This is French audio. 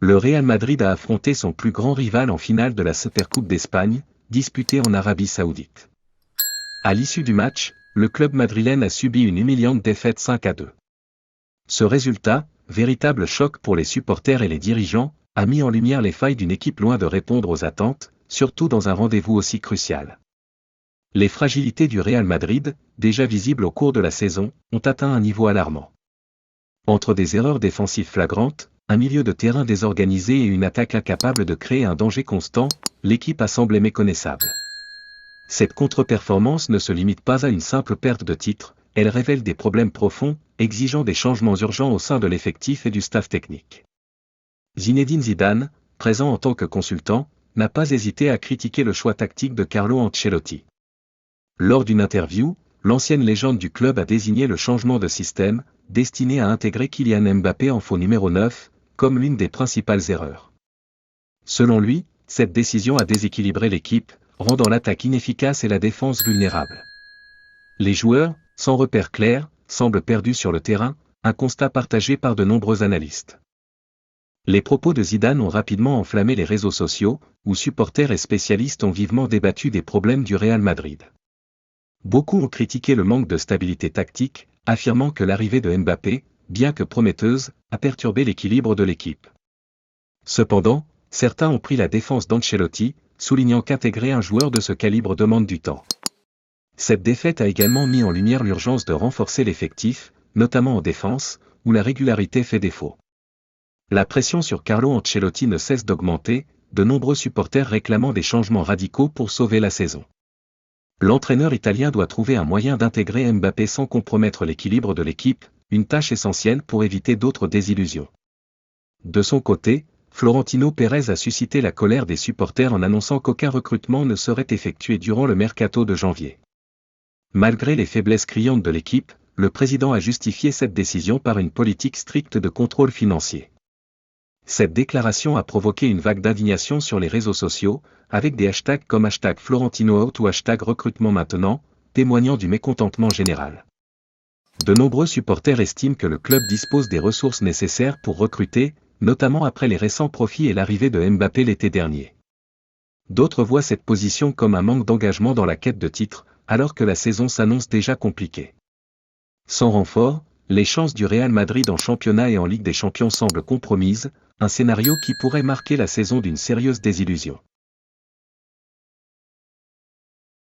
Le Real Madrid a affronté son plus grand rival en finale de la Supercoupe d'Espagne, disputée en Arabie Saoudite. À l'issue du match, le club madrilène a subi une humiliante défaite 5-2. Ce résultat, véritable choc pour les supporters et les dirigeants, a mis en lumière les failles d'une équipe loin de répondre aux attentes, surtout dans un rendez-vous aussi crucial. Les fragilités du Real Madrid, déjà visibles au cours de la saison, ont atteint un niveau alarmant. Entre des erreurs défensives flagrantes, un milieu de terrain désorganisé et une attaque incapable de créer un danger constant, l'équipe a semblé méconnaissable. Cette contre-performance ne se limite pas à une simple perte de titre, elle révèle des problèmes profonds, exigeant des changements urgents au sein de l'effectif et du staff technique. Zinedine Zidane, présent en tant que consultant, n'a pas hésité à critiquer le choix tactique de Carlo Ancelotti. Lors d'une interview, l'ancienne légende du club a désigné le changement de système, destiné à intégrer Kylian Mbappé en faux numéro 9, comme l'une des principales erreurs. Selon lui, cette décision a déséquilibré l'équipe, rendant l'attaque inefficace et la défense vulnérable. Les joueurs, sans repère clair, semblent perdus sur le terrain, un constat partagé par de nombreux analystes. Les propos de Zidane ont rapidement enflammé les réseaux sociaux, où supporters et spécialistes ont vivement débattu des problèmes du Real Madrid. Beaucoup ont critiqué le manque de stabilité tactique, affirmant que l'arrivée de Mbappé, bien que prometteuse, a perturbé l'équilibre de l'équipe. Cependant, certains ont pris la défense d'Ancelotti, soulignant qu'intégrer un joueur de ce calibre demande du temps. Cette défaite a également mis en lumière l'urgence de renforcer l'effectif, notamment en défense, où la régularité fait défaut. La pression sur Carlo Ancelotti ne cesse d'augmenter, de nombreux supporters réclamant des changements radicaux pour sauver la saison. L'entraîneur italien doit trouver un moyen d'intégrer Mbappé sans compromettre l'équilibre de l'équipe, une tâche essentielle pour éviter d'autres désillusions. De son côté, Florentino Pérez a suscité la colère des supporters en annonçant qu'aucun recrutement ne serait effectué durant le mercato de janvier. Malgré les faiblesses criantes de l'équipe, le président a justifié cette décision par une politique stricte de contrôle financier. Cette déclaration a provoqué une vague d'indignation sur les réseaux sociaux, avec des hashtags comme #FlorentinoOut ou #recrutement maintenant, témoignant du mécontentement général. De nombreux supporters estiment que le club dispose des ressources nécessaires pour recruter, notamment après les récents profits et l'arrivée de Mbappé l'été dernier. D'autres voient cette position comme un manque d'engagement dans la quête de titres, alors que la saison s'annonce déjà compliquée. Sans renfort, les chances du Real Madrid en championnat et en Ligue des Champions semblent compromises, un scénario qui pourrait marquer la saison d'une sérieuse désillusion.